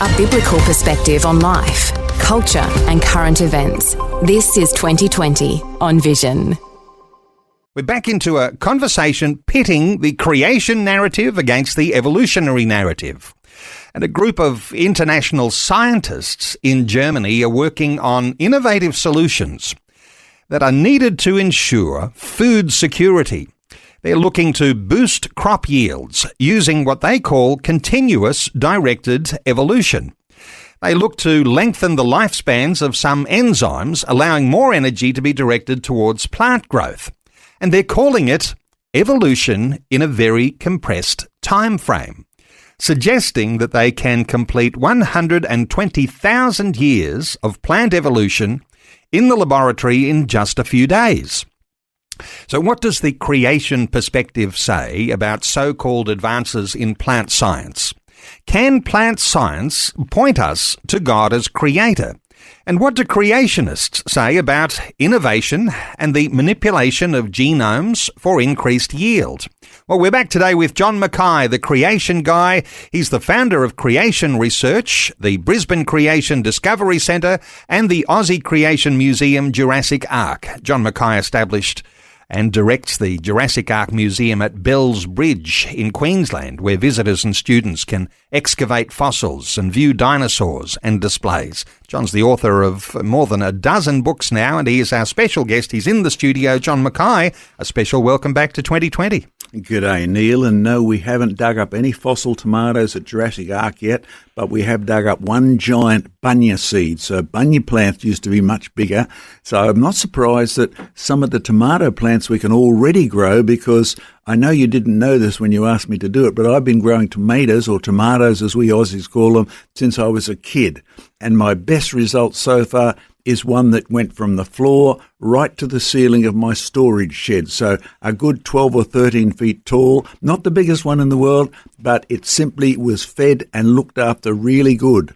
A biblical perspective on life, culture and current events. This is 2020 on Vision. We're back into a conversation pitting the creation narrative against the evolutionary narrative. And a group of international scientists in Germany are working on innovative solutions that are needed to ensure food security. They're looking to boost crop yields using what they call continuous directed evolution. They look to lengthen the lifespans of some enzymes, allowing more energy to be directed towards plant growth. And they're calling it evolution in a very compressed time frame, suggesting that they can complete 120,000 years of plant evolution in the laboratory in just a few days. So what does the creation perspective say about so-called advances in plant science? Can plant science point us to God as creator? And what do creationists say about innovation and the manipulation of genomes for increased yield? Well, we're back today with John Mackay, the creation guy. He's the founder of Creation Research, the Brisbane Creation Discovery Centre, and the Aussie Creation Museum Jurassic Ark. John Mackay established and directs the Jurassic Ark Museum at Bells Bridge in Queensland, where visitors and students can excavate fossils and view dinosaurs and displays. John's the author of more than a dozen books now, and he is our special guest. He's in the studio. John Mackay, a special welcome back to 2020. G'day, Neil, and no, we haven't dug up any fossil tomatoes at Jurassic Ark yet, but we have dug up one giant bunya seed. So bunya plants used to be much bigger, so I'm not surprised that some of the tomato plants we can already grow, because I know you didn't know this when you asked me to do it, but I've been growing tomatoes, or tomatoes as we Aussies call them, since I was a kid, and my best result so far is one that went from the floor right to the ceiling of my storage shed. So a good 12 or 13 feet tall, not the biggest one in the world, but it simply was fed and looked after really good.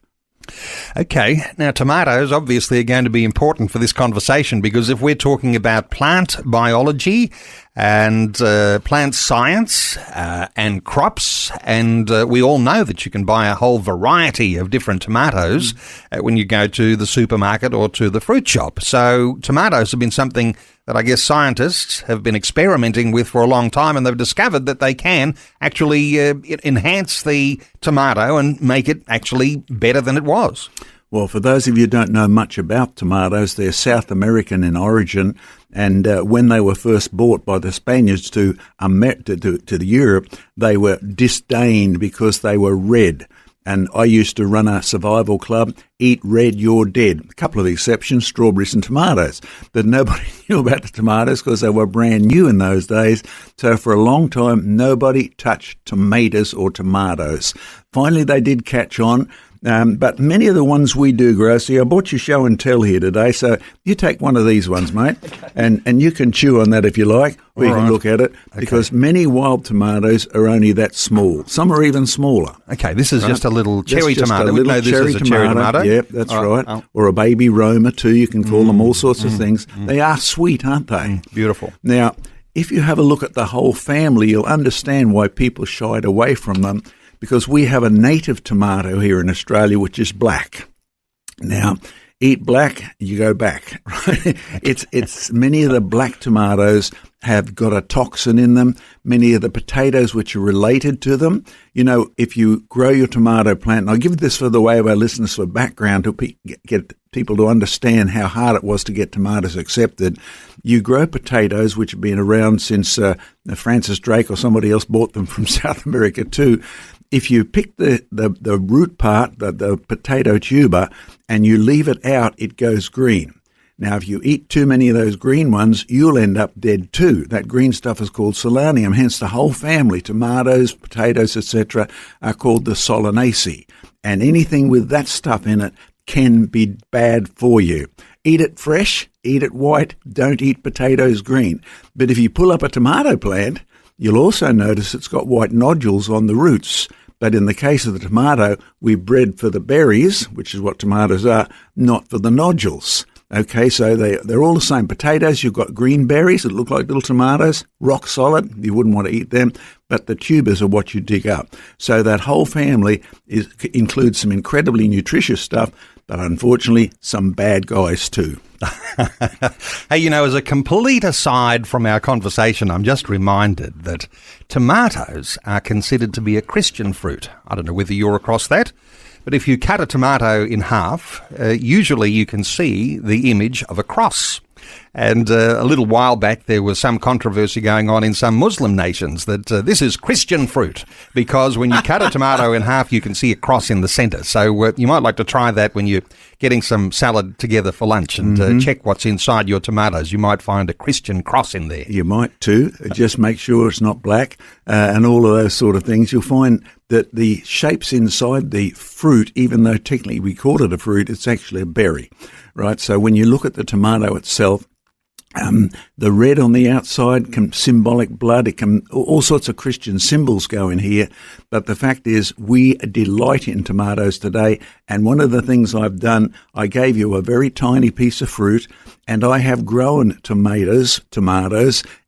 Okay, now tomatoes obviously are going to be important for this conversation, because if we're talking about plant biology and plant science and crops, and we all know that you can buy a whole variety of different tomatoes when you go to the supermarket or to the fruit shop. So tomatoes have been something that I guess scientists have been experimenting with for a long time, and they've discovered that they can actually enhance the tomato and make it actually better than it was. Well, for those of you who don't know much about tomatoes, they're South American in origin, and when they were first brought by the Spaniards to Europe, they were disdained because they were red. And I used to run a survival club, Eat Red, You're Dead. A couple of exceptions, strawberries and tomatoes. But nobody knew about the tomatoes because they were brand new in those days. So for a long time, nobody touched tomatoes or tomatoes. Finally, they did catch on. But many of the ones we do grow, see, I bought you show and tell here today, so you take one of these ones, mate, and you can chew on that if you like, or you can look at it, because many wild tomatoes are only that small. Some are even smaller. Okay, this is just a little cherry tomato. We know this is a cherry tomato. Yeah, that's right. Oh. Or a baby Roma too, you can call them all sorts of things. They are sweet, aren't they? Beautiful. Now, if you have a look at the whole family, you'll understand why people shied away from them, because we have a native tomato here in Australia, which is black. Now, eat black, you go back. Right? It's many of the black tomatoes have got a toxin in them. Many of the potatoes which are related to them. You know, if you grow your tomato plant, and I'll give this for the way of our listeners for background to get people to understand how hard it was to get tomatoes accepted. You grow potatoes, which have been around since Francis Drake or somebody else bought them from South America too. If you pick the root part, the potato tuber, and you leave it out, it goes green. Now, if you eat too many of those green ones, you'll end up dead too. That green stuff is called solanium, hence the whole family, tomatoes, potatoes, etc., are called the Solanaceae. And anything with that stuff in it can be bad for you. Eat it fresh, eat it white, don't eat potatoes green. But if you pull up a tomato plant, you'll also notice it's got white nodules on the roots. But in the case of the tomato, we bred for the berries, which is what tomatoes are, not for the nodules. Okay, so they're all the same. Potatoes, you've got green berries that look like little tomatoes, rock solid. You wouldn't want to eat them. but the tubers are what you dig up. So that whole family includes some incredibly nutritious stuff, but unfortunately some bad guys too. Hey, as a complete aside from our conversation, I'm just reminded that tomatoes are considered to be a Christian fruit. I don't know whether you're across that, but if you cut a tomato in half, usually you can see the image of a cross. And a little while back, there was some controversy going on in some Muslim nations that this is Christian fruit, because when you cut a tomato in half, you can see a cross in the centre. So you might like to try that when you're getting some salad together for lunch and check what's inside your tomatoes. You might find a Christian cross in there. You might too. Just make sure it's not black and all of those sort of things. You'll find that the shapes inside the fruit, even though technically we call it a fruit, it's actually a berry, right? So when you look at the tomato itself, the red on the outside can symbolic blood. It can all sorts of Christian symbols go in here. But the fact is, we delight in tomatoes today. And one of the things I've done, I gave you a very tiny piece of fruit, and I have grown tomatoes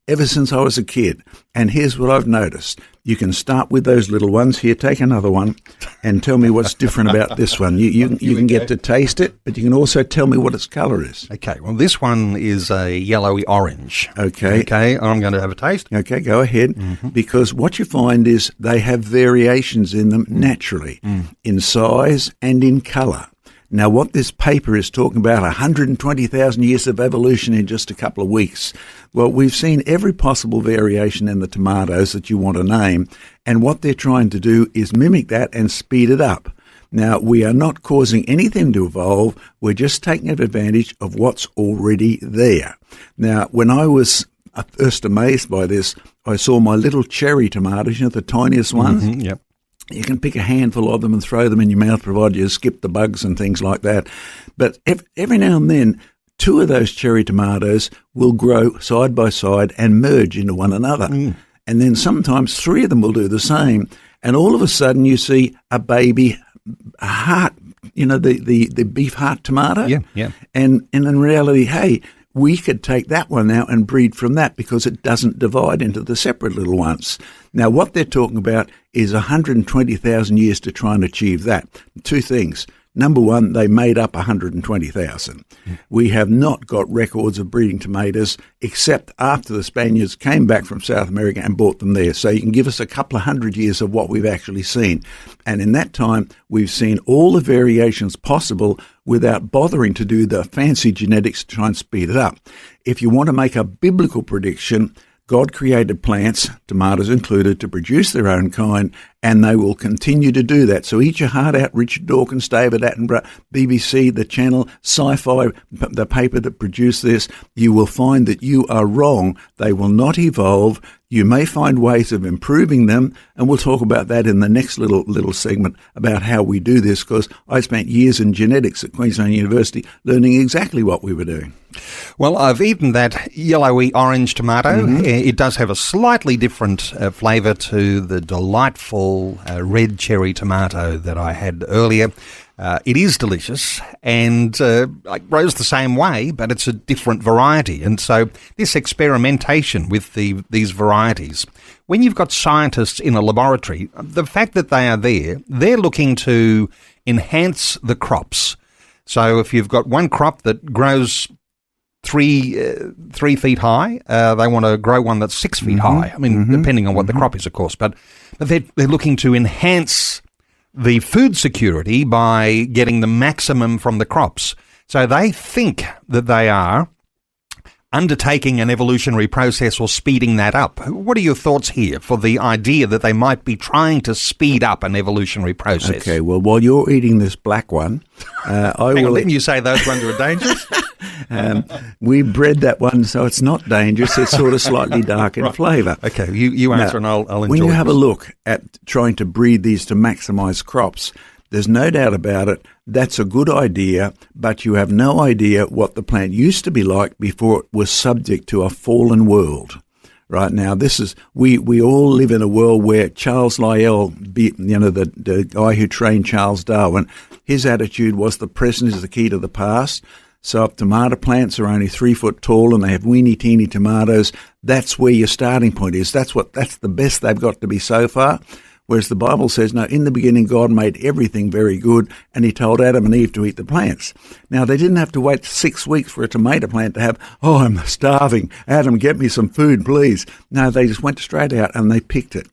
ever since I was a kid. And here's what I've noticed. You can start with those little ones. Here, take another one and tell me what's different about this one. You can get to taste it, but you can also tell me what its colour is. Okay, well, this one is a yellowy orange. Okay, I'm going to have a taste. Okay, go ahead. Because what you find is they have variations in them naturally, in size and in colour. Now, what this paper is talking about, 120,000 years of evolution in just a couple of weeks. Well, we've seen every possible variation in the tomatoes that you want to name, and what they're trying to do is mimic that and speed it up. Now, we are not causing anything to evolve. We're just taking advantage of what's already there. Now, when I was first amazed by this, I saw my little cherry tomatoes, the tiniest ones. Yep. You can pick a handful of them and throw them in your mouth, provided you skip the bugs and things like that. But every now and then, two of those cherry tomatoes will grow side by side and merge into one another. And then sometimes three of them will do the same. And all of a sudden you see a baby heart, the beef heart tomato. Yeah. And in reality, hey, we could take that one now and breed from that because it doesn't divide into the separate little ones. Now, what they're talking about is 120,000 years to try and achieve that. Two things. Number one, they made up 120,000. We have not got records of breeding tomatoes except after the Spaniards came back from South America and bought them there. So you can give us a couple of hundred years of what we've actually seen. And in that time, we've seen all the variations possible without bothering to do the fancy genetics to try and speed it up. If you want to make a biblical prediction, God created plants, tomatoes included, to produce their own kind, and they will continue to do that. So eat your heart out, Richard Dawkins, David Attenborough, BBC, the channel, Sci-Fi, the paper that produced this. You will find that you are wrong. They will not evolve. You may find ways of improving them, and we'll talk about that in the next little segment about how we do this, because I spent years in genetics at Queensland University learning exactly what we were doing. Well, I've eaten that yellowy orange tomato. It does have a slightly different flavour to the delightful red cherry tomato that I had earlier. It is delicious and grows the same way, but it's a different variety. And so this experimentation with these varieties, when you've got scientists in a laboratory, the fact that they are there, they're looking to enhance the crops. So if you've got one crop that grows 3 feet high, they want to grow one that's 6 feet high. I mean, depending on what the crop is, of course. But they're looking to enhance the food security by getting the maximum from the crops. So they think that they are undertaking an evolutionary process or speeding that up. What are your thoughts here for the idea that they might be trying to speed up an evolutionary process? Okay, well, while you're eating this black one, didn't you say those ones are dangerous? We bred that one, so it's not dangerous. It's sort of slightly dark in flavour. Okay, you answer and I'll enjoy. When you have a look at trying to breed these to maximise crops, there's no doubt about it, that's a good idea, but you have no idea what the plant used to be like before it was subject to a fallen world. Right now, this is we all live in a world where Charles Lyell, the guy who trained Charles Darwin, his attitude was the present is the key to the past. So if tomato plants are only 3 foot tall and they have weeny teeny tomatoes, that's where your starting point is. That's the best they've got to be so far. Whereas the Bible says, no, in the beginning God made everything very good, and he told Adam and Eve to eat the plants. Now, they didn't have to wait 6 weeks for a tomato plant to have, oh, I'm starving. Adam, get me some food, please. No, they just went straight out and they picked it.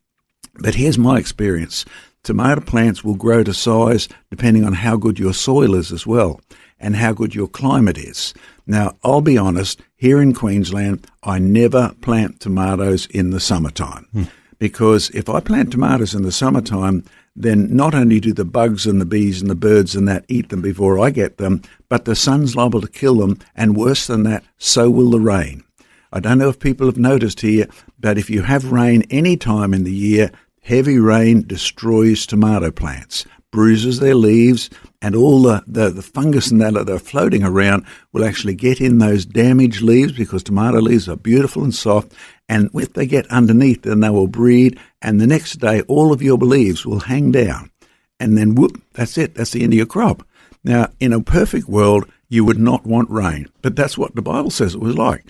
But here's my experience. Tomato plants will grow to size depending on how good your soil is as well, and how good your climate is. Now, I'll be honest, here in Queensland, I never plant tomatoes in the summertime. Because if I plant tomatoes in the summertime, then not only do the bugs and the bees and the birds and that eat them before I get them, but the sun's liable to kill them, and worse than that, so will the rain. I don't know if people have noticed here, but if you have rain any time in the year, heavy rain destroys tomato plants, bruises their leaves, and all the fungus and that are floating around will actually get in those damaged leaves, because tomato leaves are beautiful and soft, and if they get underneath, then they will breed, and the next day all of your leaves will hang down, and then whoop, that's it, that's the end of your crop. Now, in a perfect world, you would not want rain, but that's what the Bible says it was like.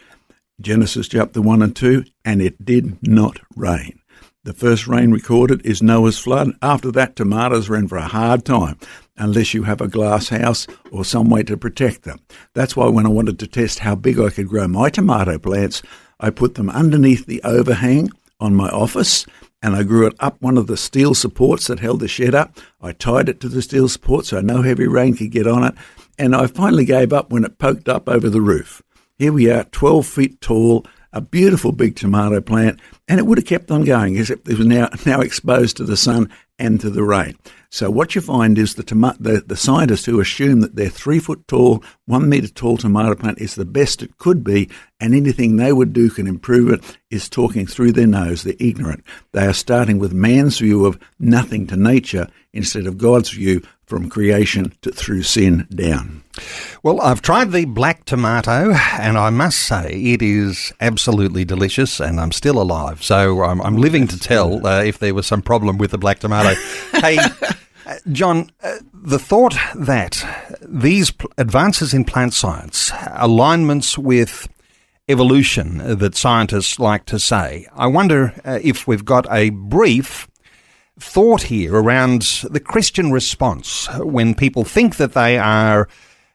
Genesis chapter 1 and 2, and it did not rain. The first rain recorded is Noah's flood. After that, tomatoes ran for a hard time, unless you have a glass house or some way to protect them. That's why when I wanted to test how big I could grow my tomato plants, I put them underneath the overhang on my office, and I grew it up one of the steel supports that held the shed up. I tied it to the steel support so no heavy rain could get on it, and I finally gave up when it poked up over the roof. Here we are, 12 feet tall, a beautiful big tomato plant, and it would have kept on going, except it was now exposed to the sun and to the rain. So what you find is the scientists who assume that their 3 foot tall, 1 metre tall tomato plant is the best it could be, and anything they would do can improve it, is talking through their nose. They're ignorant. They are starting with man's view of nothing to nature instead of God's view from creation through sin down. Well, I've tried the black tomato, and I must say it is absolutely delicious, and I'm still alive. So I'm living to tell if there was some problem with the black tomato. Hey, John, the thought that these advances in plant science, alignments with evolution that scientists like to say, I wonder if we've got a brief thought here around the Christian response when people think that they are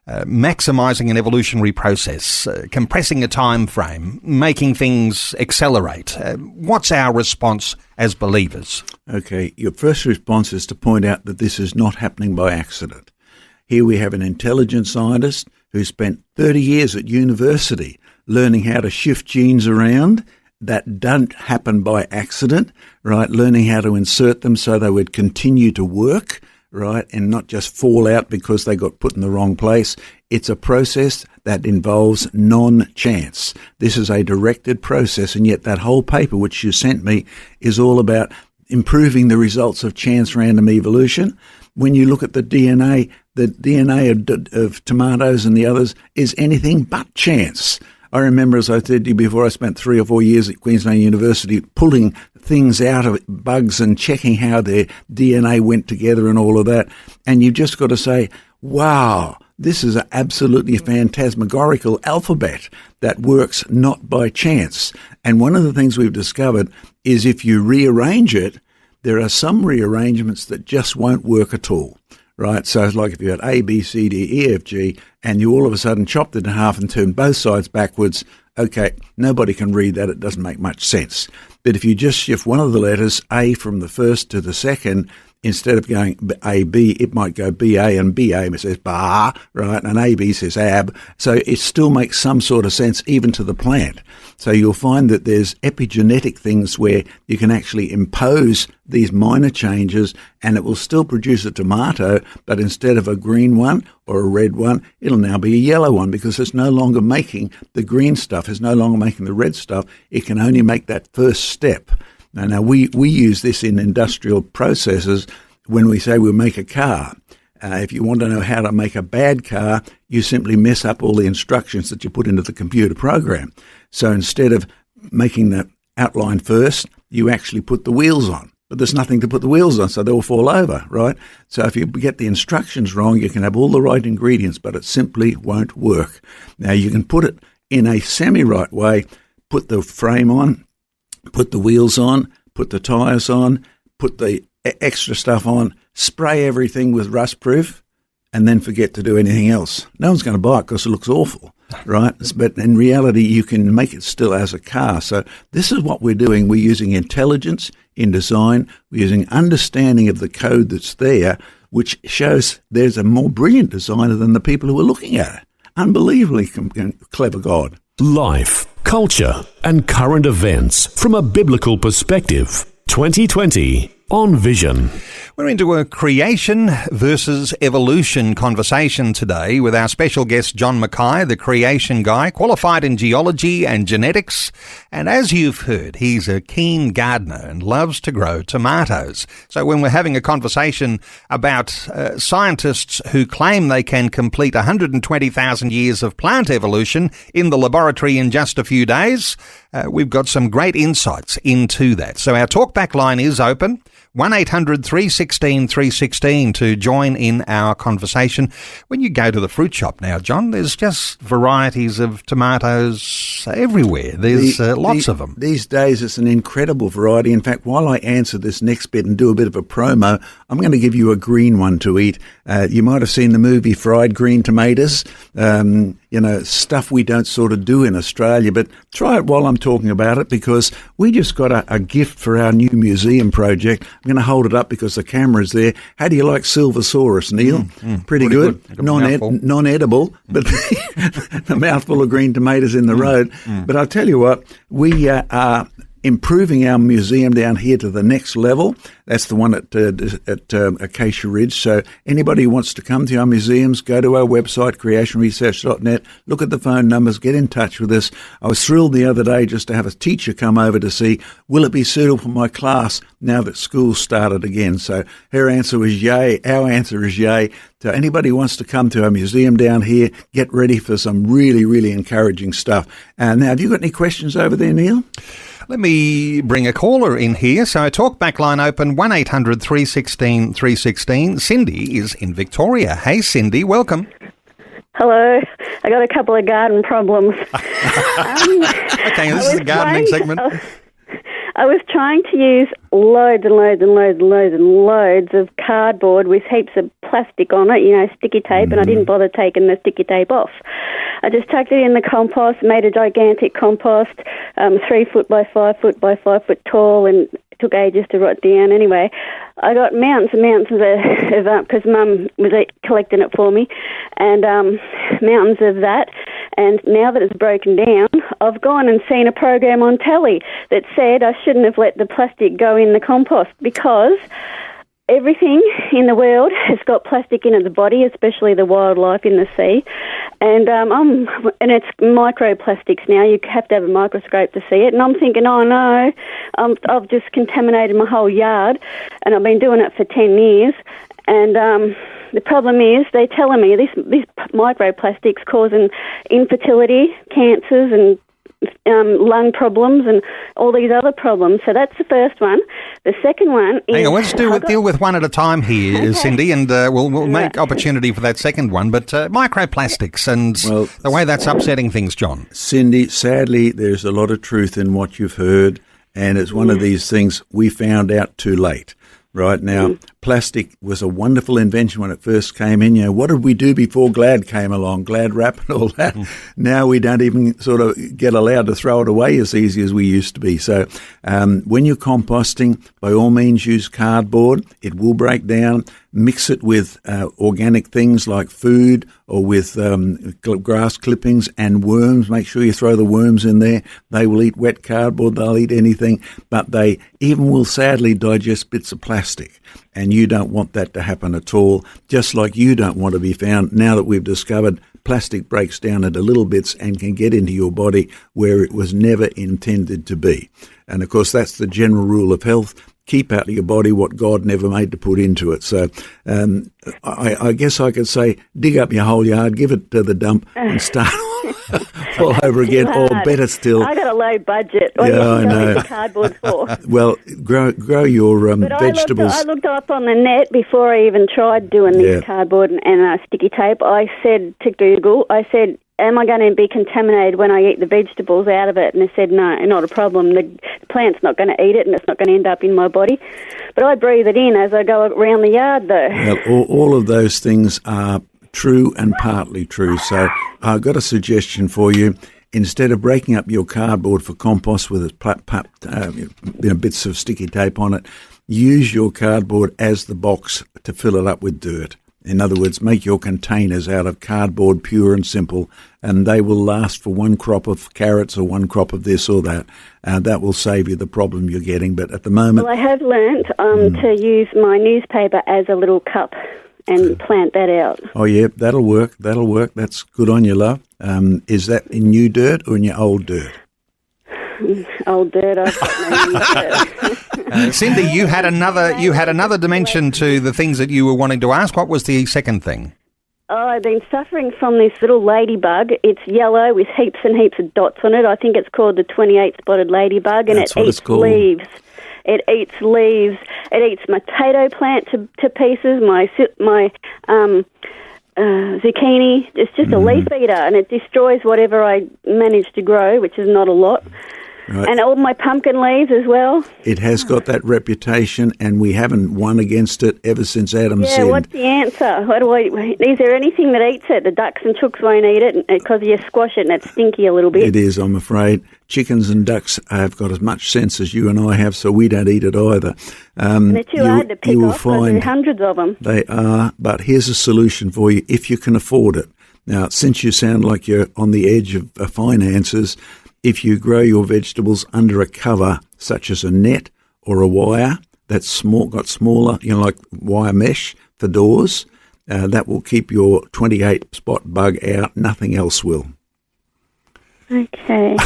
maximising an evolutionary process, compressing a time frame, making things accelerate. What's our response as believers? Okay, your first response is to point out that this is not happening by accident. Here we have an intelligent scientist who spent 30 years at university learning how to shift genes around that don't happen by accident, right? Learning how to insert them so they would continue to work, right, and not just fall out because they got put in the wrong place. It's a process that involves non-chance. This is a directed process, and yet that whole paper which you sent me is all about improving the results of chance random evolution. When you look at the DNA of tomatoes and the others is anything but chance. I remember, as I said to you before, I spent 3 or 4 years at Queensland University pulling things out of bugs and checking how their DNA went together and all of that. And you've just got to say, wow, this is an absolutely phantasmagorical alphabet that works not by chance. And one of the things we've discovered is if you rearrange it, there are some rearrangements that just won't work at all. Right, so it's like if you had A, B, C, D, E, F, G, and you all of a sudden chopped it in half and turned both sides backwards, okay, nobody can read that, it doesn't make much sense. But if you just shift one of the letters, A, from the first to the second, instead of going A, B, it might go B, A, and B, A says ba, right, and A, B says ab, so it still makes some sort of sense even to the plant. So you'll find that there's epigenetic things where you can actually impose these minor changes and it will still produce a tomato, but instead of a green one or a red one, it'll now be a yellow one because it's no longer making the green stuff, it's no longer making the red stuff, it can only make that first step. Now we use this in industrial processes when we say we'll make a car. If you want to know how to make a bad car, you simply mess up all the instructions that you put into the computer program. So instead of making the outline first, you actually put the wheels on. but there's nothing to put the wheels on, so they'll fall over, right? So if you get the instructions wrong, you can have all the right ingredients, but it simply won't work. Now, you can put it in a semi-right way, put the frame on, put the wheels on, put the tyres on, put the extra stuff on, spray everything with rust-proof, and then forget to do anything else. No one's going to buy it because it looks awful, right? But in reality, you can make it still as a car. So this is what we're doing. We're using intelligence in design. We're using understanding of the code that's there, which shows there's a more brilliant designer than the people who are looking at it. Unbelievably clever God. Life, culture, and current events from a biblical perspective. 2020 on Vision. We're into a creation versus evolution conversation today with our special guest John Mackay, the creation guy, qualified in geology and genetics. And as you've heard, he's a keen gardener and loves to grow tomatoes. So when we're having a conversation about scientists who claim they can complete 120,000 years of plant evolution in the laboratory in just a few days, we've got some great insights into that. So our talkback line is open. 1-800-316-316 to join in our conversation. When you go to the fruit shop now, John, there's just varieties of tomatoes everywhere. There's lots of them. These days, it's an incredible variety. In fact, while I answer this next bit and do a bit of a promo, I'm going to give you a green one to eat. You might have seen the movie Fried Green Tomatoes. Stuff we don't sort of do in Australia, but try it while I'm talking about it, because we just got a gift for our new museum project. I'm going to hold it up because the camera's there. How do you like Silvosaurus, Neil? Pretty good. Non-edible, but the mouthful of green tomatoes in the road. But I'll tell you what, we are improving our museum down here to the next level. That's the one at Acacia Ridge. So anybody who wants to come to our museums, go to our website, creationresearch.net, look at the phone numbers, get in touch with us. I was thrilled the other day just to have a teacher come over to see, will it be suitable for my class now that school's started again? So her answer was yay. Our answer is yay. So anybody who wants to come to our museum down here, get ready for some really, really encouraging stuff. Now, have you got any questions over there, Neil? Let me bring a caller in here. So talk back line open, 1-800-316-316. Cindy is in Victoria. Hey, Cindy, welcome. Hello. I got a couple of garden problems. Okay, this is the gardening segment. I was trying to use loads and loads and loads and loads and loads of cardboard with heaps of plastic on it, sticky tape, and I didn't bother taking the sticky tape off. I just tucked it in the compost, made a gigantic compost, 3 foot by 5 foot by 5 foot tall, and it took ages to rot down. Anyway, I got mountains and mountains of because Mum was collecting it for me, and mountains of that. And now that it's broken down, I've gone and seen a program on telly that said I shouldn't have let the plastic go in the compost because everything in the world has got plastic in it, the body, especially the wildlife in the sea. And it's microplastics now. You have to have a microscope to see it. And I'm thinking, oh no, I've just contaminated my whole yard, and I've been doing it for 10 years. And the problem is they're telling me these microplastics causing infertility, cancers, and lung problems and all these other problems. So that's the first one. The second one is... Hang on, let's deal with one at a time here, okay, Cindy, and we'll make opportunity for that second one. But microplastics and the way that's upsetting things, John. Cindy, sadly, there's a lot of truth in what you've heard, and it's one of these things we found out too late. Right now, plastic was a wonderful invention when it first came in. What did we do before Glad came along? Glad wrap and all that. Now we don't even sort of get allowed to throw it away as easy as we used to be. So when you're composting, by all means use cardboard. It will break down. Mix it with organic things like food or with grass clippings and worms. Make sure you throw the worms in there. They will eat wet cardboard. They'll eat anything. But they even will sadly digest bits of plastic. And you don't want that to happen at all, just like you don't want to be found, now that we've discovered plastic breaks down into little bits and can get into your body where it was never intended to be. And, of course, that's the general rule of health. Keep out of your body what God never made to put into it. So I guess I could say dig up your whole yard, give it to the dump and start all over again, or better still. I got a low budget. What I know. The cardboard for? Well, grow your vegetables. I looked up on the net before I even tried doing this cardboard and sticky tape. I said to Google, am I going to be contaminated when I eat the vegetables out of it? And they said, no, not a problem. The plant's not going to eat it and it's not going to end up in my body. But I breathe it in as I go around the yard, though. Well, all of those things are true and partly true. So I've got a suggestion for you. Instead of breaking up your cardboard for compost with bits of sticky tape on it, use your cardboard as the box to fill it up with dirt. In other words, make your containers out of cardboard, pure and simple, and they will last for one crop of carrots or one crop of this or that. That will save you the problem you're getting. But at the moment... Well, I have learnt to use my newspaper as a little cup and plant that out. Oh, yeah, that'll work. That's good on you, love. Is that in new dirt or in your old dirt? Old dirt. I've got no new dirt. Cindy, you had another dimension to the things that you were wanting to ask. What was the second thing? Oh, I've been suffering from this little ladybug. It's yellow with heaps and heaps of dots on it. I think it's called the 28-spotted ladybug, and it eats leaves. It eats leaves. It eats my potato plant to pieces, my zucchini. It's just a leaf eater, and it destroys whatever I manage to grow, which is not a lot. Right. And all my pumpkin leaves as well. It has got that reputation, and we haven't won against it ever since Adam sinned. Yeah, what's the answer? Is there anything that eats it? The ducks and chooks won't eat it because you squash it and it's stinky a little bit. It is, I'm afraid. Chickens and ducks have got as much sense as you and I have, so we don't eat it either. And they're too hard to pick off because there are hundreds of them. They are, but here's a solution for you if you can afford it. Now, since you sound like you're on the edge of finances, if you grow your vegetables under a cover, such as a net or a wire that's got smaller, like wire mesh for doors, that will keep your 28-spot bug out. Nothing else will. Okay.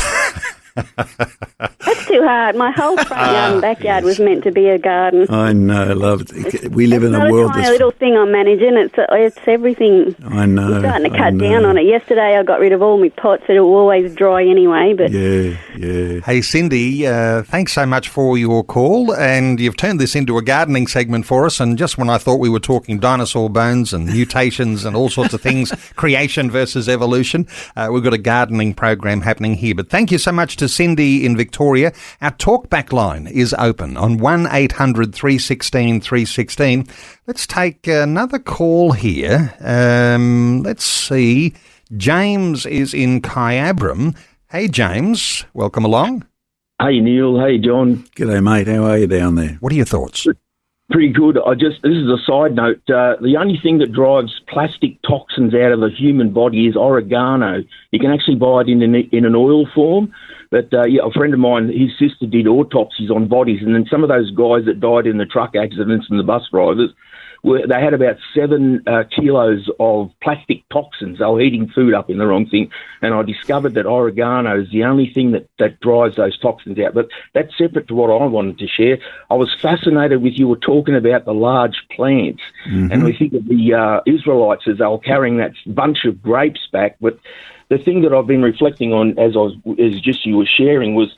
That's too hard. My whole front yard and backyard was meant to be a garden. I know, love. We live in a world that's... It's not a tiny little thing I'm managing. It's everything. I know. I'm starting to cut down on it. Yesterday I got rid of all my pots. It'll always dry anyway. But Yeah. Hey, Cindy, thanks so much for your call. And you've turned this into a gardening segment for us. And just when I thought we were talking dinosaur bones and mutations and all sorts of things, creation versus evolution, we've got a gardening program happening here. But thank you so much to Cindy in Victoria. Our talkback line is open on 1800 316 316. Let's take another call here. Let's see. James is in Kyabram. Hey, James, welcome along. Hey, Neil. Hey, John. G'day, mate. How are you down there? What are your thoughts? Pretty good. This is a side note. The only thing that drives plastic toxins out of the human body is oregano. You can actually buy it in an oil form. But a friend of mine, his sister did autopsies on bodies, and then some of those guys that died in the truck accidents and the bus drivers, they had about 7 kilos of plastic toxins. They were heating food up in the wrong thing. And I discovered that oregano is the only thing that drives those toxins out. But that's separate to what I wanted to share. I was fascinated with you were talking about the large plants. Mm-hmm. And we think of the Israelites as they were carrying that bunch of grapes back. But the thing that I've been reflecting on as you were sharing was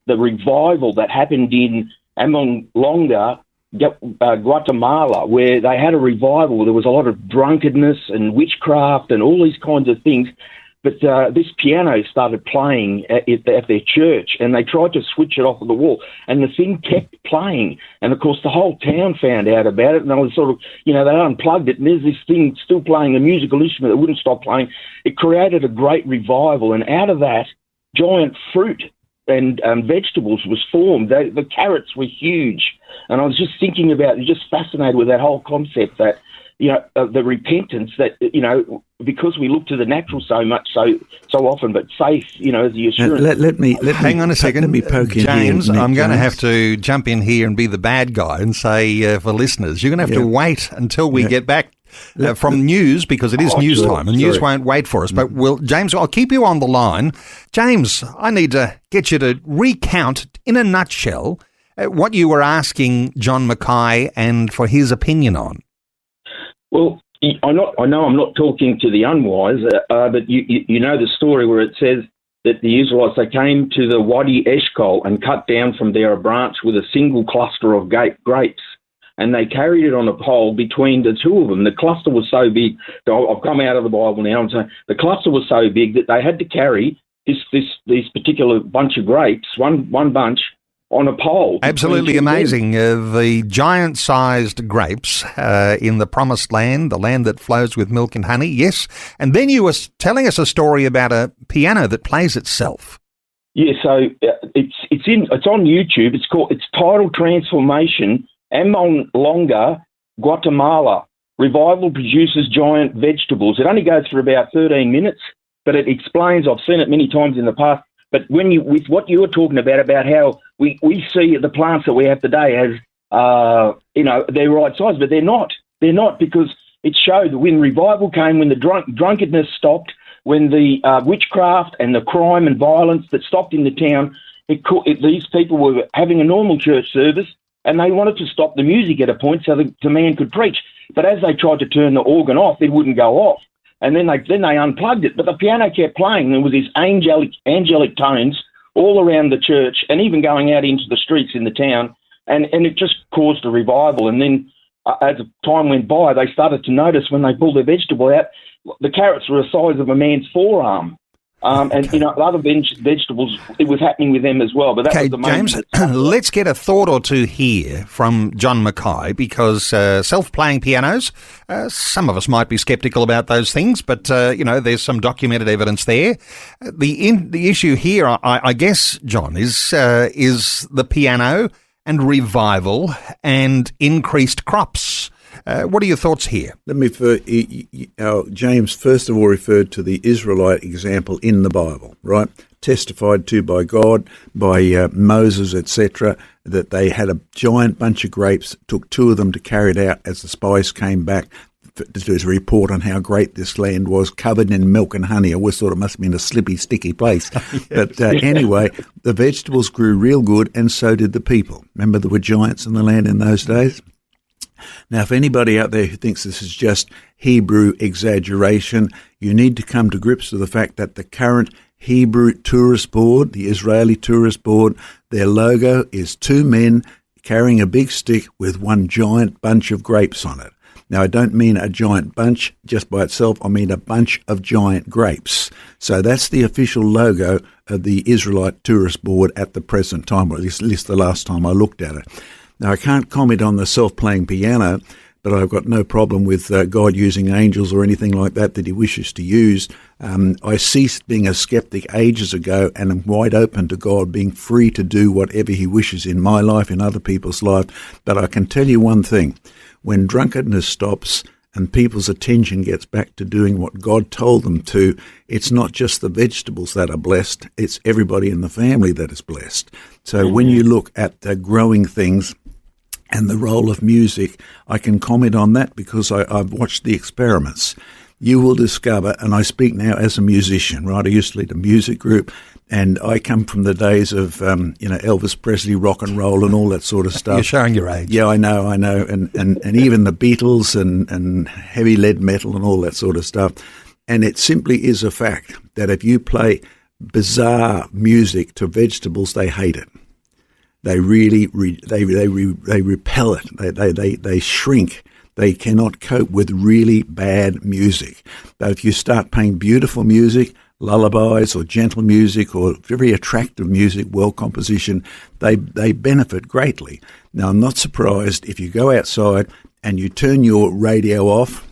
the revival that happened in Longa, Guatemala, where they had a revival. There was a lot of drunkenness and witchcraft and all these kinds of things. But this piano started playing at their church, and they tried to switch it off of the wall, and the thing kept playing. And, of course, the whole town found out about it, and they was sort of, they unplugged it, and there's this thing still playing a musical instrument that wouldn't stop playing. It created a great revival, and out of that, giant fruit and vegetables was formed. The carrots were huge. And I was just thinking about, just fascinated with that whole concept that, the repentance that, because we look to the natural so much, so often, but faith, as the assurance. Let me hang on a second. Let me poke in James, here, I'm going to have to jump in here and be the bad guy and say for listeners, you're going to have to wait until we get back from news, because it is news time, and news won't wait for us. But James, I'll keep you on the line. James, I need to get you to recount in a nutshell what you were asking John Mackay and for his opinion on. Well, I know I'm not talking to the unwise, but you know the story where it says that the Israelites, they came to the Wadi Eshkol and cut down from there a branch with a single cluster of grapes, and they carried it on a pole between the two of them. The cluster was so big, I've come out of the Bible now and saying the cluster was so big that they had to carry this particular bunch of grapes, one bunch, on a pole. Absolutely amazing. The giant-sized grapes in the Promised Land, the land that flows with milk and honey, yes. And then you were telling us a story about a piano that plays itself. Yeah, so it's on YouTube. It's titled Transformation, Amon Longa, Guatemala. Revival produces giant vegetables. It only goes for about 13 minutes, but it explains, I've seen it many times in the past, but with what you were talking about how we see the plants that we have today as, they're right size, but they're not. They're not, because it showed that when revival came, when the drunkenness stopped, when the witchcraft and the crime and violence that stopped in the town, these people were having a normal church service, and they wanted to stop the music at a point so the man could preach. But as they tried to turn the organ off, it wouldn't go off. And then they unplugged it, but the piano kept playing. There was these angelic tones all around the church, and even going out into the streets in the town, and it just caused a revival. And then as time went by, they started to notice when they pulled their vegetable out, the carrots were the size of a man's forearm. And other vegetables, it was happening with them as well. But that was the main. James, let's get a thought or two here from John Mackay, because self-playing pianos, some of us might be sceptical about those things, but there's some documented evidence there. The issue here, I guess, John, is the piano and revival and increased crops. What are your thoughts here? Let me James first of all referred to the Israelite example in the Bible, right? Testified to by God, by Moses, etc., that they had a giant bunch of grapes. It took two of them to carry it out as the spies came back to do a report on how great this land was, covered in milk and honey. I always thought it must have been a slippy, sticky place. But anyway, the vegetables grew real good, and so did the people. Remember, there were giants in the land in those days? Now, if anybody out there who thinks this is just Hebrew exaggeration, you need to come to grips with the fact that the current Hebrew tourist board, the Israeli tourist board, their logo is two men carrying a big stick with one giant bunch of grapes on it. Now, I don't mean a giant bunch just by itself. I mean a bunch of giant grapes. So that's the official logo of the Israelite tourist board at the present time, or at least the last time I looked at it. Now, I can't comment on the self-playing piano, but I've got no problem with God using angels or anything like that he wishes to use. I ceased being a skeptic ages ago, and am wide open to God being free to do whatever he wishes in my life, in other people's life. But I can tell you one thing. When drunkenness stops and people's attention gets back to doing what God told them to, it's not just the vegetables that are blessed, it's everybody in the family that is blessed. So when you look at growing things and the role of music, I can comment on that because I've watched the experiments. You will discover, and I speak now as a musician, right? I used to lead a music group, and I come from the days of, Elvis Presley, rock and roll and all that sort of stuff. You're showing your age. Yeah, I know. And even the Beatles and heavy lead metal and all that sort of stuff. And it simply is a fact that if you play bizarre music to vegetables, they hate it. They really they repel it. They shrink. They cannot cope with really bad music. But if you start playing beautiful music, lullabies or gentle music or very attractive music, well composition, they benefit greatly. Now, I'm not surprised if you go outside and you turn your radio off,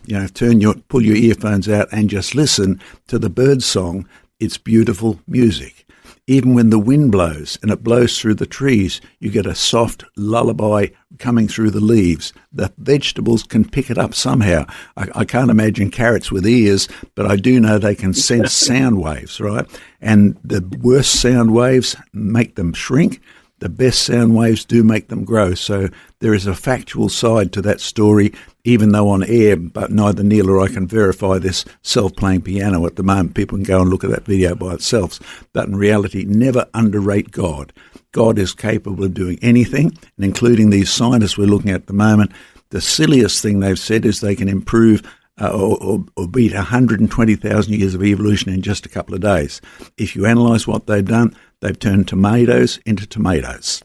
pull your earphones out and just listen to the bird song. It's beautiful music. Even when the wind blows and it blows through the trees, you get a soft lullaby coming through the leaves. The vegetables can pick it up somehow. I can't imagine carrots with ears, but I do know they can sense sound waves, right? And the worst sound waves make them shrink. The best sound waves do make them grow. So there is a factual side to that story, even though on air, but neither Neil or I can verify this self-playing piano at the moment. People can go and look at that video by itself. But in reality, never underrate God. God is capable of doing anything, and including these scientists we're looking at the moment. The silliest thing they've said is they can improve or beat 120,000 years of evolution in just a couple of days. If you analyse what they've done, they've turned tomatoes into tomatoes.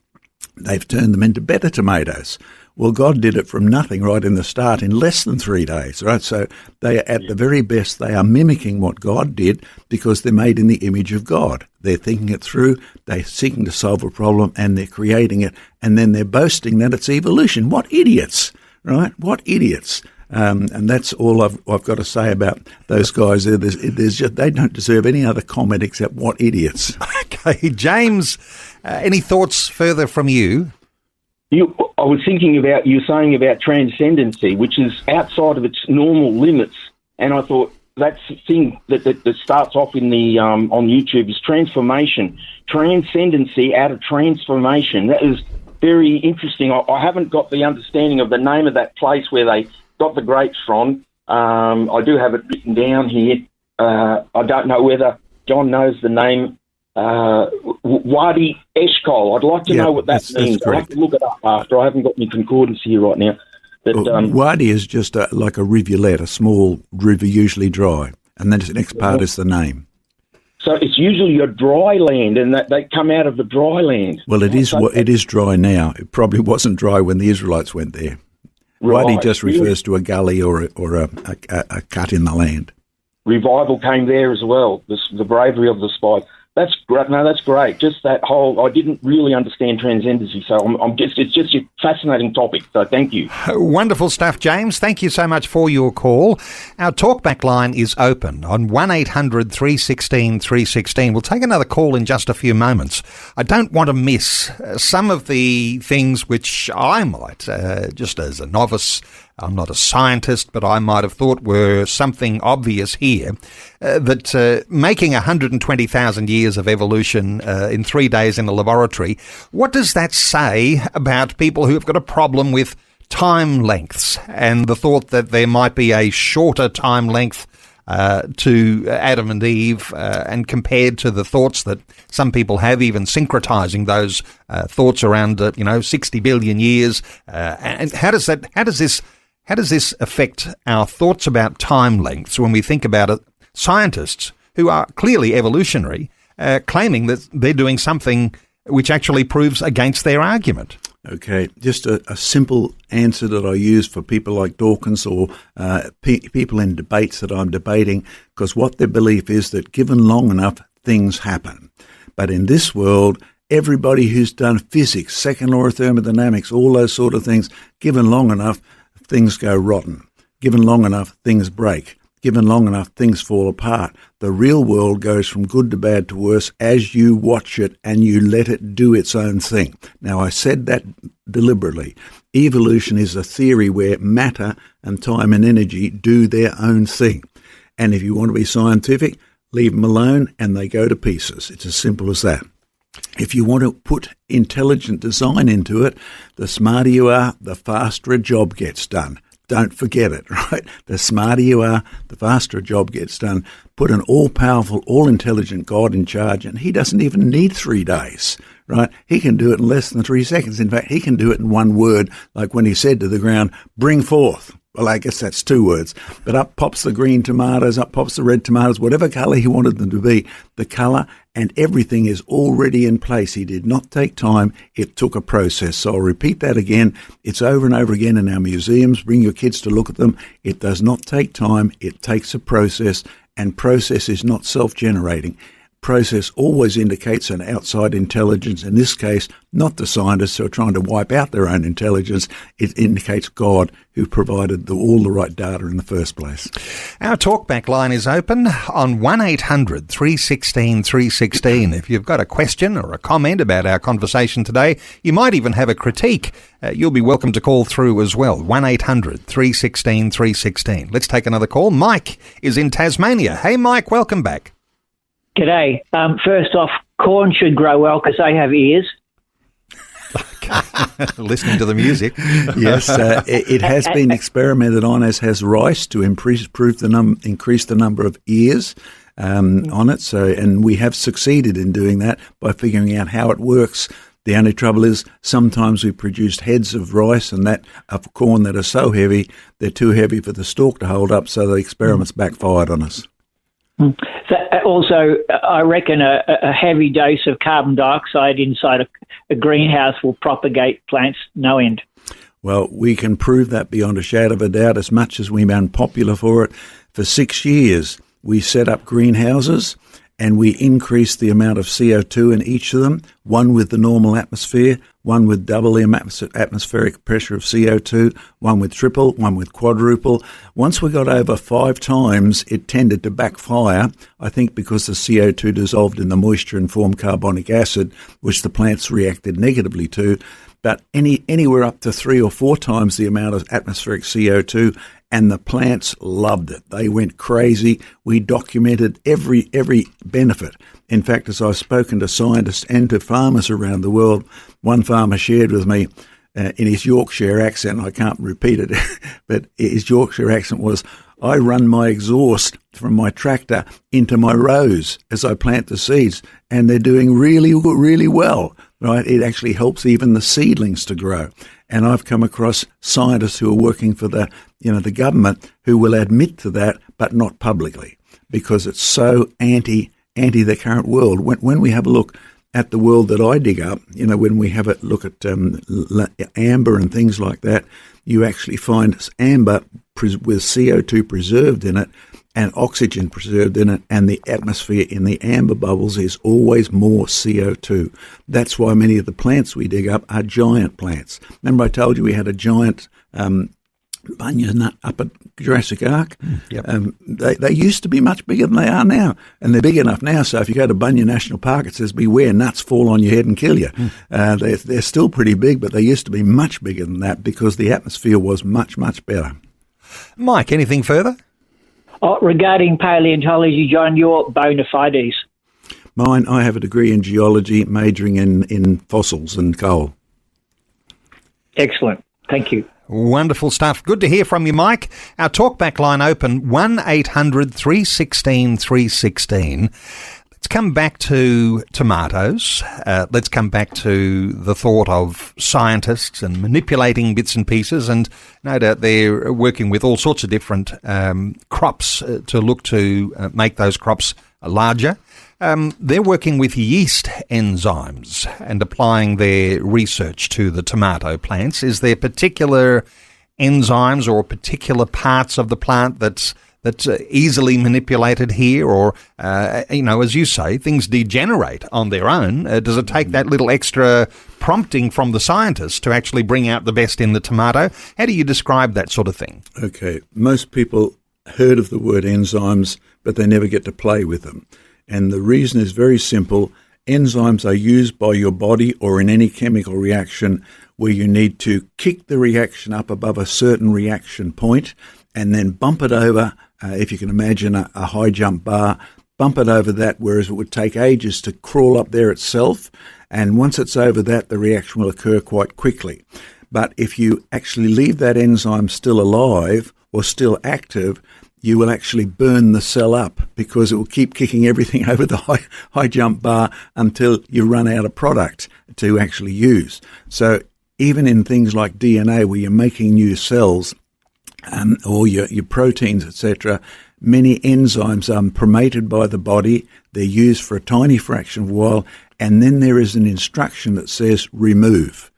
They've turned them into better tomatoes. Well, God did it from nothing right in the start in less than 3 days, right? So they are at the very best, they are mimicking what God did because they're made in the image of God. They're thinking it through, they're seeking to solve a problem, and they're creating it, and then they're boasting that it's evolution. What idiots, right? What idiots. And that's all I've got to say about those guys. There's just, they don't deserve any other comment except what idiots. Okay, James, any thoughts further from you? I was thinking about you saying about transcendency, which is outside of its normal limits, and I thought that's the thing that starts off in the on YouTube is transformation, transcendency out of transformation. That is very interesting. I haven't got the understanding of the name of that place where they got the grapes from. I do have it written down here. I don't know whether John knows the name. Wadi Eshkol. I'd like to know what that means. I'll have to look it up after. I haven't got my concordance here right now. But, Wadi is just like a rivulet, a small river, usually dry. And then the next part is the name. So it's usually a dry land, and that they come out of the dry land. Well, it is dry now. It probably wasn't dry when the Israelites went there. Right. Wadi just refers to a gully or a cut in the land. Revival came there as well. The bravery of the spies. That's great. No, that's great. Just that whole, I didn't really understand transcendency, so it's just a fascinating topic. So thank you. Wonderful stuff, James. Thank you so much for your call. Our talkback line is open on 1800 316 316. We'll take another call in just a few moments. I don't want to miss some of the things which I might, just as a novice, I'm not a scientist, but I might have thought were something obvious here, that making 120,000 years of evolution in 3 days in a laboratory, what does that say about people who have got a problem with time lengths and the thought that there might be a shorter time length to Adam and Eve and compared to the thoughts that some people have, even syncretizing those thoughts around 60 billion years, and how does this affect our thoughts about time lengths when we think about it? Scientists who are clearly evolutionary claiming that they're doing something which actually proves against their argument. Okay, just a simple answer that I use for people like Dawkins or people in debates that I'm debating, because what their belief is that given long enough, things happen. But in this world, everybody who's done physics, second law of thermodynamics, all those sort of things, given long enough, things go rotten. Given long enough, things break. Given long enough, things fall apart. The real world goes from good to bad to worse as you watch it and you let it do its own thing. Now, I said that deliberately. Evolution is a theory where matter and time and energy do their own thing. And if you want to be scientific, leave them alone and they go to pieces. It's as simple as that. If you want to put intelligent design into it, the smarter you are, the faster a job gets done. Don't forget it, right? The smarter you are, the faster a job gets done. Put an all-powerful, all-intelligent God in charge, and he doesn't even need 3 days, right? He can do it in less than 3 seconds. In fact, he can do it in one word, like when he said to the ground, bring forth. Well, I guess that's 2 words. But up pops the green tomatoes, up pops the red tomatoes, whatever colour he wanted them to be. The colour and everything is already in place. He did not take time. It took a process. So I'll repeat that again. It's over and over again in our museums. Bring your kids to look at them. It does not take time. It takes a process, and process is not self-generating. Process always indicates an outside intelligence. In this case, not the scientists who are trying to wipe out their own intelligence. It indicates God who provided all the right data in the first place. Our talkback line is open on 1800 316 316. If you've got a question or a comment about our conversation today, you might even have a critique, you'll be welcome to call through as well. 1800 316 316. Let's take another call. Mike is in Tasmania. Hey, Mike, welcome back. G'day. First off, corn should grow well because they have ears. Listening to the music. Yes, it has been experimented on, as has rice, to increase the number of ears on it. So, and we have succeeded in doing that by figuring out how it works. The only trouble is sometimes we produced heads of rice and that of corn that are so heavy, they're too heavy for the stalk to hold up, so the experiments backfired on us. So also, I reckon a heavy dose of carbon dioxide inside a greenhouse will propagate plants no end. Well, we can prove that beyond a shadow of a doubt, as much as we've been popular for it. For 6 years, we set up greenhouses and we increased the amount of CO2 in each of them, one with the normal atmosphere, one with double the atmospheric pressure of CO2, one with triple, one with quadruple. Once we got over 5 times, it tended to backfire, I think because the CO2 dissolved in the moisture and formed carbonic acid, which the plants reacted negatively to. But anywhere up to 3 or 4 times the amount of atmospheric CO2, and the plants loved it. They went crazy. We documented every benefit. In fact, as I've spoken to scientists and to farmers around the world, one farmer shared with me in his Yorkshire accent, I can't repeat it, but his Yorkshire accent was, I run my exhaust from my tractor into my rows as I plant the seeds, and they're doing really, really well, right? It actually helps even the seedlings to grow. And I've come across scientists who are working for the government who will admit to that, but not publicly, because it's so anti the current world. When we have a look at the world that I dig up, when we have a look at amber and things like that, you actually find amber with CO2 preserved in it and oxygen preserved in it, and the atmosphere in the amber bubbles is always more CO2. That's why many of the plants we dig up are giant plants. Remember I told you we had a giant bunya nut up at Jurassic Ark? Yep. They used to be much bigger than they are now, and they're big enough now, so if you go to Bunya National Park, it says, beware, nuts fall on your head and kill you. They're still pretty big, but they used to be much bigger than that because the atmosphere was much, much better. Mike, anything further? Regarding paleontology, John, your bona fides. Mine, I have a degree in geology, majoring in fossils and coal. Excellent. Thank you. Wonderful stuff. Good to hear from you, Mike. Our talkback line open, 1-800-316-316. Let's come back to tomatoes. Let's come back to the thought of scientists and manipulating bits and pieces, and no doubt they're working with all sorts of different crops to look to make those crops larger. They're working with yeast enzymes and applying their research to the tomato plants. Is there particular enzymes or particular parts of the plant that's easily manipulated here, or, as you say, things degenerate on their own? Does it take that little extra prompting from the scientists to actually bring out the best in the tomato? How do you describe that sort of thing? Okay, most people heard of the word enzymes, but they never get to play with them. And the reason is very simple. Enzymes are used by your body or in any chemical reaction where you need to kick the reaction up above a certain reaction point and then bump it over, if you can imagine a high jump bar, bump it over that, whereas it would take ages to crawl up there itself. And once it's over that, the reaction will occur quite quickly. But if you actually leave that enzyme still alive or still active, you will actually burn the cell up because it will keep kicking everything over the high jump bar until you run out of product to actually use. So even in things like DNA, where you're making new cells, or your proteins, etc., many enzymes are promoted by the body. They're used for a tiny fraction of a while, and then there is an instruction that says remove.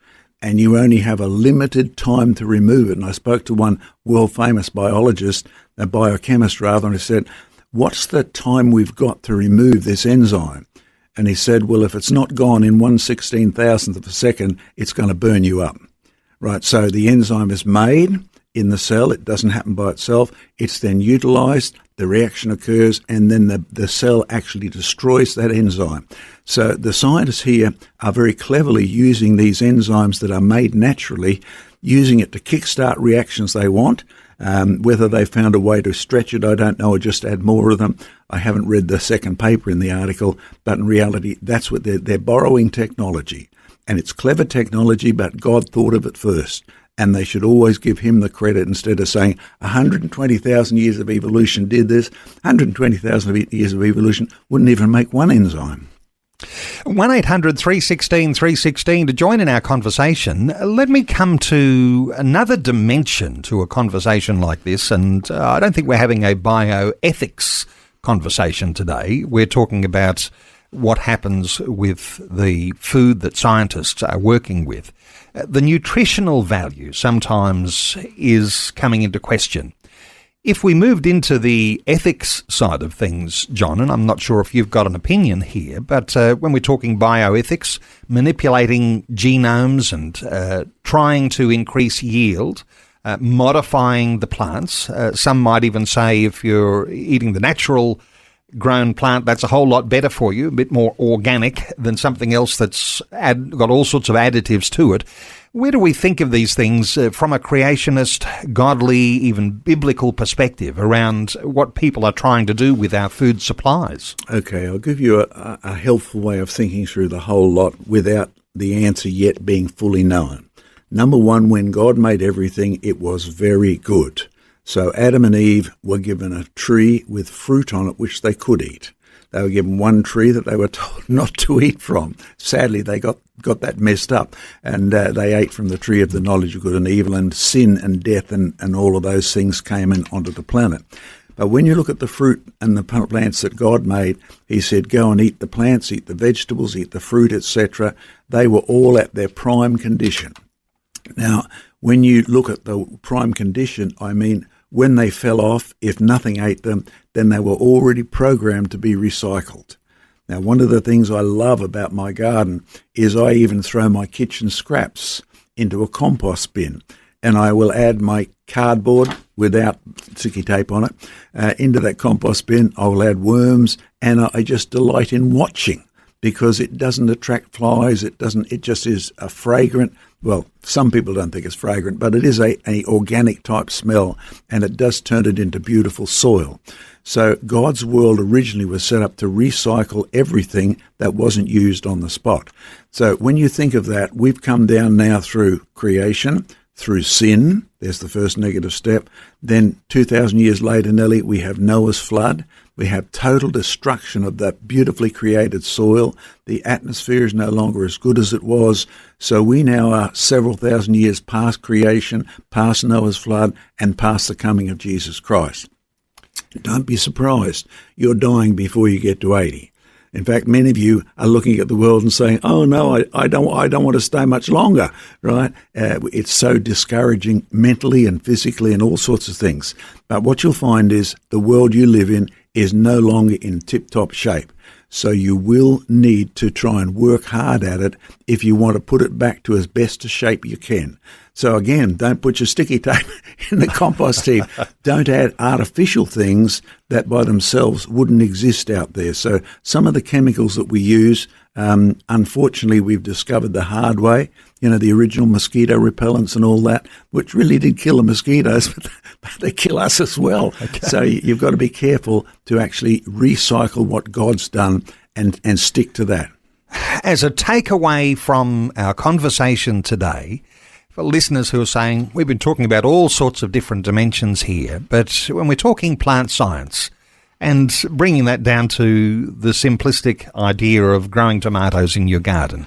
And you only have a limited time to remove it. And I spoke to one world-famous biologist, a biochemist rather, and I said, what's the time we've got to remove this enzyme? And he said, well, if it's not gone in 1/16,000th of a second, it's going to burn you up. Right, so the enzyme is made in the cell. It doesn't happen by itself. It's then utilized, the reaction occurs, and then the cell actually destroys that enzyme. So the scientists here are very cleverly using these enzymes that are made naturally, using it to kickstart reactions they want. Whether they found a way to stretch it, I don't know, or just add more of them. I haven't read the second paper in the article, but in reality, that's what they're borrowing technology. And it's clever technology, but God thought of it first. And they should always give him the credit instead of saying 120,000 years of evolution did this. 120,000 years of evolution wouldn't even make one enzyme. 1-800-316-316 to join in our conversation. Let me come to another dimension to a conversation like this, and I don't think we're having a bioethics conversation today. We're talking about what happens with the food that scientists are working with. The nutritional value sometimes is coming into question. If we moved into the ethics side of things, John, and I'm not sure if you've got an opinion here, but when we're talking bioethics, manipulating genomes and trying to increase yield, modifying the plants, some might even say if you're eating the natural grown plant, that's a whole lot better for you, a bit more organic than something else that's got all sorts of additives to it. Where do we think of these things from a creationist, godly, even biblical perspective around what people are trying to do with our food supplies? Okay, I'll give you a helpful way of thinking through the whole lot without the answer yet being fully known. Number one, when God made everything, it was very good. So Adam and Eve were given a tree with fruit on it which they could eat. They were given one tree that they were told not to eat from. Sadly, they got that messed up, and they ate from the tree of the knowledge of good and evil, and sin and death and all of those things came in onto the planet. But when you look at the fruit and the plants that God made, he said, go and eat the plants, eat the vegetables, eat the fruit, etc. They were all at their prime condition. Now, when you look at the prime condition, I mean, when they fell off, if nothing ate them, then they were already programmed to be recycled. Now, one of the things I love about my garden is I even throw my kitchen scraps into a compost bin, and I will add my cardboard without sticky tape on it into that compost bin. I will add worms, and I just delight in watching, because it doesn't attract flies. It just is a fragrant. Well, some people don't think it's fragrant, but it is a organic type smell, and it does turn it into beautiful soil. So God's world originally was set up to recycle everything that wasn't used on the spot. So when you think of that, we've come down now through creation, through sin. There's the first negative step. Then 2,000 years later, Nellie, we have Noah's flood. We have total destruction of that beautifully created soil. The atmosphere is no longer as good as it was. So we now are several thousand years past creation, past Noah's flood, and past the coming of Jesus Christ. Don't be surprised. You're dying before you get to 80. In fact, many of you are looking at the world and saying, oh, no, I don't want to stay much longer, right? It's so discouraging mentally and physically and all sorts of things. But what you'll find is the world you live in is no longer in tip-top shape. So you will need to try and work hard at it if you want to put it back to as best a shape you can. So again, don't put your sticky tape in the compost heap. Don't add artificial things that by themselves wouldn't exist out there. So some of the chemicals that we use, unfortunately, we've discovered the hard way, the original mosquito repellents and all that, which really did kill the mosquitoes, but they kill us as well. Okay. So you've got to be careful to actually recycle what God's done and stick to that. As a takeaway from our conversation today, for listeners who are saying, we've been talking about all sorts of different dimensions here, but when we're talking plant science and bringing that down to the simplistic idea of growing tomatoes in your garden,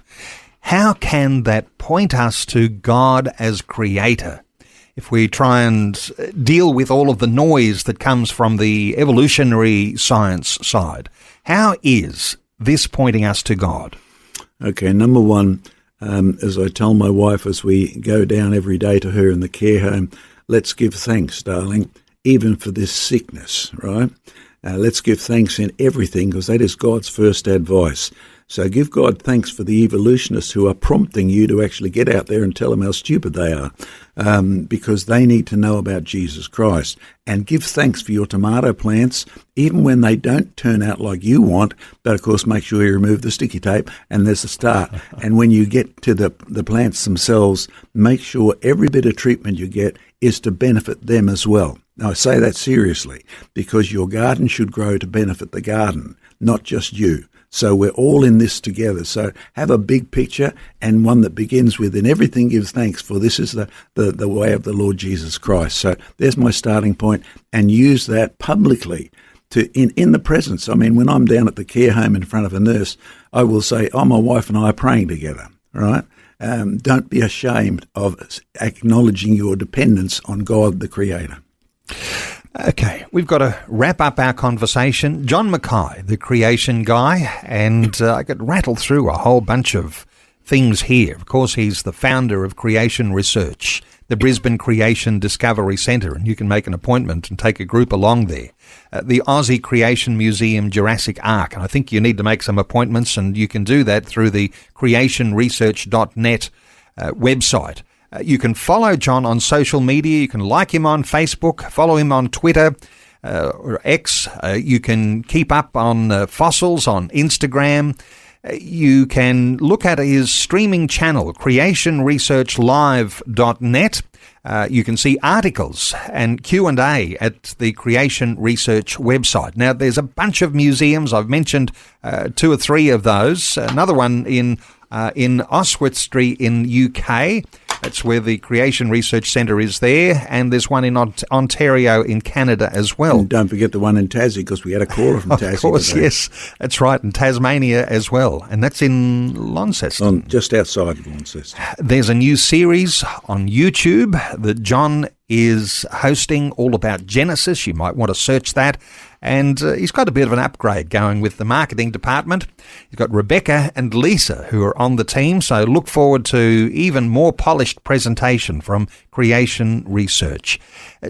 how can that point us to God as creator? If we try and deal with all of the noise that comes from the evolutionary science side, how is this pointing us to God? Okay, number one, as I tell my wife as we go down every day to her in the care home, let's give thanks, darling, even for this sickness, right? Let's give thanks in everything, because that is God's first advice. So give God thanks for the evolutionists who are prompting you to actually get out there and tell them how stupid they are, because they need to know about Jesus Christ. And give thanks for your tomato plants, even when they don't turn out like you want, but of course make sure you remove the sticky tape, and there's a start. And when you get to the plants themselves, make sure every bit of treatment you get is to benefit them as well. Now, I say that seriously, because your garden should grow to benefit the garden, not just you. So we're all in this together. So have a big picture, and one that begins with, in everything give thanks, for this is the way of the Lord Jesus Christ. So there's my starting point, and use that publicly in the presence. I mean, when I'm down at the care home in front of a nurse, I will say, "Oh, my wife and I are praying together." Right? Don't be ashamed of acknowledging your dependence on God, the Creator. Okay, we've got to wrap up our conversation. John Mackay, the creation guy, and I could rattle through a whole bunch of things here. Of course, he's the founder of Creation Research, the Brisbane Creation Discovery Centre, and you can make an appointment and take a group along there. The Aussie Creation Museum Jurassic Ark, and I think you need to make some appointments, and you can do that through the creationresearch.net website. You can follow John on social media. You can like him on Facebook, follow him on Twitter or X. You can keep up on fossils on Instagram. You can look at his streaming channel, creationresearchlive.net. You can see articles and Q&A at the Creation Research website. Now, there's a bunch of museums. I've mentioned 2 or 3 of those. Another one in Oswestry in UK. That's where the Creation Research Centre is there. And there's one in Ontario in Canada as well. And don't forget the one in Tassie, because we had a caller from Tassie. Of course, today. Yes. That's right. In Tasmania as well. And that's in Launceston. Just outside of Launceston. There's a new series on YouTube that John is hosting all about Genesis. You might want to search that. And he's got a bit of an upgrade going with the marketing department. He's got Rebecca and Lisa who are on the team, so look forward to even more polished presentation from Creation Research.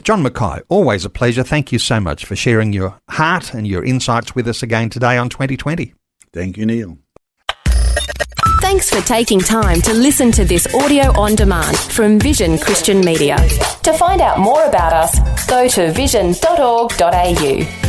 John Mackay, always a pleasure. Thank you so much for sharing your heart and your insights with us again today on 2020. Thank you, Neil. Thanks for taking time to listen to this audio on demand from Vision Christian Media. To find out more about us, go to vision.org.au.